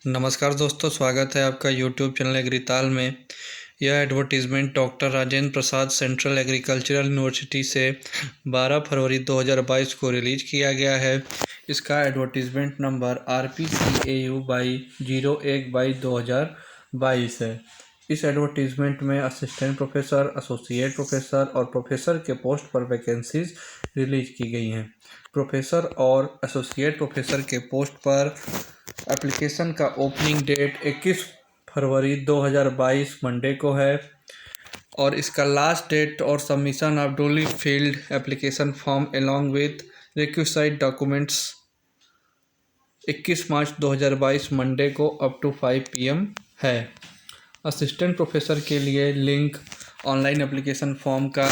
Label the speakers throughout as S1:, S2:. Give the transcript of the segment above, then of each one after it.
S1: नमस्कार दोस्तों, स्वागत है आपका यूट्यूब चैनल एग्रीताल में। यह advertisement doctor Rajendra Prasad central agricultural university से 12 फरवरी 2022 को रिलीज किया गया है। इसका एडवर्टीज़मेंट नंबर RPCAU/01/2022 है। इस एडवर्टीज़मेंट में असिस्टेंट प्रोफेसर, एसोसिएट प्रोफेसर और प्रोफेसर के पोस्ट पर वैकेंसीज रिलीज की गई हैं। प्रोफेसर और एसोसिएट प्रोफेसर के पोस्ट पर एप्लीकेशन का ओपनिंग डेट 21 फरवरी 2022 मंडे को है और इसका लास्ट डेट और submission of duly filled application form along with requisite documents 21 March 2022 Monday को अप टू 5 PM है। असिस्टेंट प्रोफेसर के लिए लिंक ऑनलाइन एप्लीकेशन फॉर्म का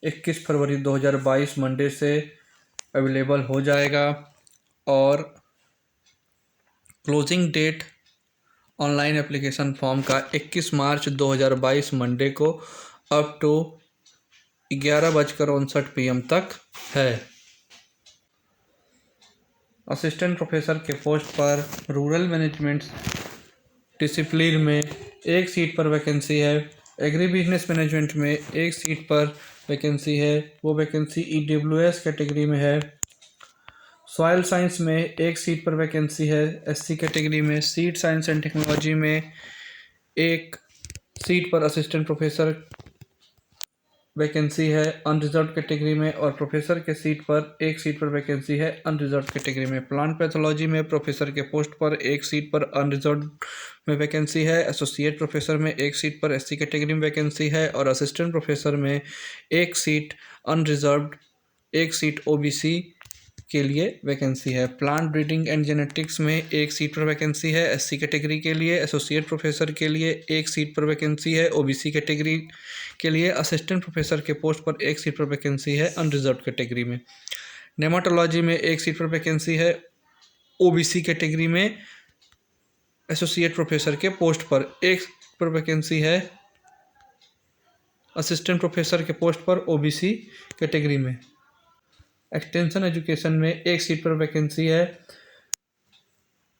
S1: 21 फरवरी 2022 मंडे से अवेलेबल हो जाएगा और closing date online application form का 21 मार्च 2022 मंडे को अप टू 11:59 PM तक है। असिस्टेंट प्रोफेसर के पोस्ट पर रूरल मैनेजमेंट डिसिप्लिन में 1 सीट पर वैकेंसी है। एग्री बिजनेस मैनेजमेंट में 1 सीट पर वैकेंसी है, वो वैकेंसी EWS कैटेगरी में है। सॉयल साइंस में 1 सीट पर वैकेंसी है SC कैटेगरी में। सीड साइंस एंड टेक्नोलॉजी में 1 सीट पर असिस्टेंट प्रोफेसर वैकेंसी है अनरिजर्व कैटेगरी में और प्रोफेसर के सीट पर 1 सीट पर वैकेंसी है अनरिजर्व कैटेगरी में। प्लांट पैथोलॉजी में प्रोफेसर के पोस्ट पर 1 सीट पर अनरिजर्व में वैकेंसी है। एसोसिएट प्रोफेसर में 1 सीट पर SC कैटेगरी में वैकेंसी है और असिस्टेंट प्रोफेसर में 1 सीट अनरिजर्व, 1 सीट OBC के लिए वैकेंसी है। प्लांट ब्रीडिंग एंड जेनेटिक्स में 1 सीट पर वैकेंसी है SC कैटेगरी के लिए। एसोसिएट प्रोफेसर के लिए 1 सीट पर वैकेंसी है OBC कैटेगरी के लिए। असिस्टेंट प्रोफेसर के पोस्ट पर 1 सीट पर वैकेंसी है अनरिजर्व कैटेगरी में। नेमाटोलॉजी में 1 सीट पर वैकेंसी है OBC कैटेगरी में। एसोसिएट प्रोफेसर के पोस्ट पर 1 पर वैकेंसी है असिस्टेंट प्रोफेसर के पोस्ट पर OBC कैटेगरी में। एक्सटेंशन एजुकेशन में 1 सीट पर वैकेंसी है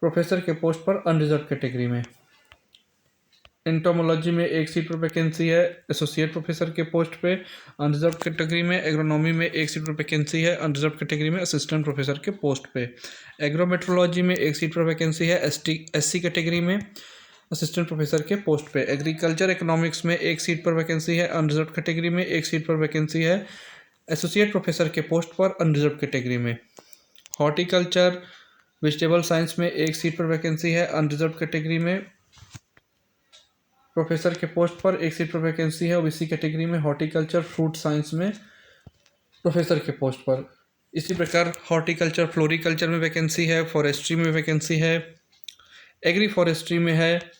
S1: प्रोफेसर के पोस्ट पर अनरिजर्व कैटेगरी में। एंटोमोलॉजी में 1 सीट पर वैकेंसी है एसोसिएट प्रोफेसर के पोस्ट पे अनरिजर्व कैटेगरी में। एग्रोनॉमी में 1 सीट पर वैकेंसी है अनरिजर्व कैटेगरी में असिस्टेंट प्रोफेसर के पोस्ट पे। एग्रोमेट्रोलॉजी में 1 सीट पर वैकेंसी है SC कैटेगरी में असिस्टेंट प्रोफेसर के पोस्ट पे। एग्रीकल्चर इकोनॉमिक्स में 1 सीट पर वैकेंसी है अनरिजर्व कैटेगरी में। 1 सीट पर वैकेंसी है एसोसिएट प्रोफेसर के पोस्ट पर अनरिजर्व कैटेगरी में। हॉर्टिकल्चर वेजिटेबल साइंस में 1 सीट पर वैकेंसी है अनरिजर्व कैटेगरी में। प्रोफेसर के पोस्ट पर 1 सीट पर वैकेंसी है OBC कैटेगरी में। हॉर्टिकल्चर फ्रूट साइंस में प्रोफेसर के पोस्ट पर। इसी प्रकार हॉर्टिकल्चर फ्लोरिकल्चर में वैकेंसी है, फॉरेस्ट्री में वैकेंसी है, एग्री फॉरेस्ट्री में है,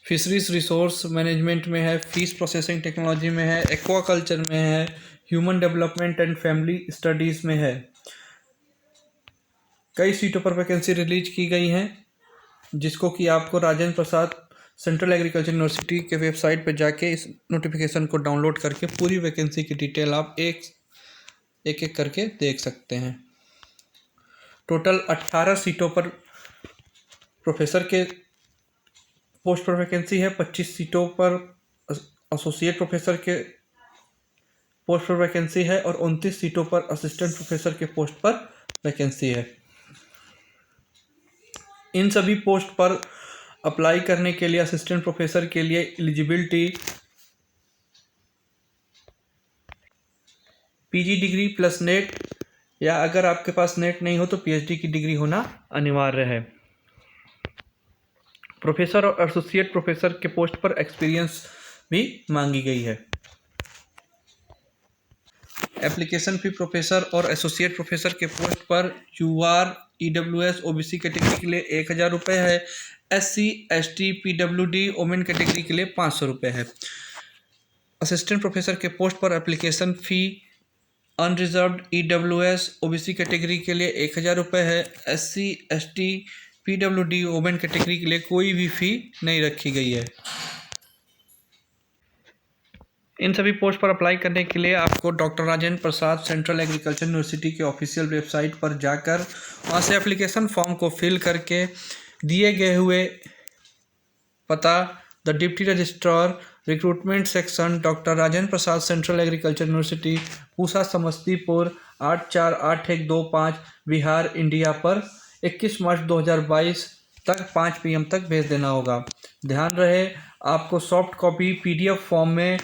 S1: फिशरीज रिसोर्स मैनेजमेंट में है, फिश प्रोसेसिंग टेक्नोलॉजी में है, एक्वाकल्चर में है, human development and family studies में है। कई सीटों पर वैकेंसी रिलीज की गई हैं जिसको कि आपको Rajendra Prasad central agriculture university के वेबसाइट पर जाके इस नोटिफिकेशन को डाउनलोड करके पूरी वैकेंसी की डिटेल आप एक एक करके देख सकते हैं। टोटल 18 सीटों पर प्रोफेसर के पोस्ट पर वैकेंसी है। 25 सीटों पर एसोसिएट प्रोफेसर के पोस्ट पर वैकेंसी है और 29 सीटों पर असिस्टेंट प्रोफेसर के पोस्ट पर वैकेंसी है। इन सभी पोस्ट पर अप्लाई करने के लिए असिस्टेंट प्रोफेसर के लिए eligibility PG degree plus net या अगर आपके पास नेट नहीं हो तो PhD की डिग्री होना अनिवार्य है। प्रोफेसर और एसोसिएट प्रोफेसर के पोस्ट पर एक्सपीरियंस भी मांगी गई है। एप्लीकेशन फी प्रोफेसर और एसोसिएट प्रोफेसर के पोस्ट पर UR EWS OBC कैटेगरी के लिए 1000 रुपये है। SC ST PWD women category के लिए 500 रुपये है। असिस्टेंट प्रोफेसर के पोस्ट पर application fee unreserved EWS OBC category के लिए 1000 रुपये है। SC ST PWD women category के लिए कोई भी फ़ी नहीं रखी गई है। इन सभी पोस्ट पर अप्लाई करने के लिए आपको doctor Rajendra Prasad central agriculture university के ऑफिशियल वेबसाइट पर जाकर वहाँ से एप्लीकेशन फॉर्म को फिल करके दिए गए हुए पता the deputy registrar recruitment section doctor Rajendra Prasad central agriculture university Pusa Samastipur 848125 Bihar India पर 21 मार्च 2022 तक 5 PM तक भेज देना होगा। ध्यान रहे आपको सॉफ्ट कॉपी PDF फॉर्म में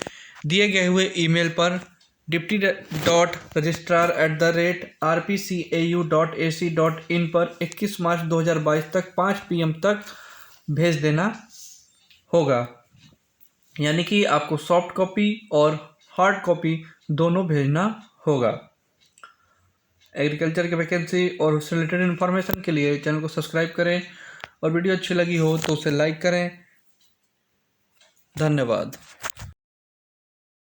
S1: दिए गए हुए ईमेल पर deputy.registrar@rpcau.ac.in पर 21 मार्च 2022 तक 5 PM तक भेज देना होगा। यानी कि आपको सॉफ्ट कॉपी और हार्ड कॉपी दोनों भेजना होगा। एग्रीकल्चर की वैकेंसी और उससे रिलेटेड इन्फॉर्मेशन के लिए चैनल को सब्सक्राइब करें और वीडियो अच्छी लगी हो तो उसे लाइक करें। धन्यवाद।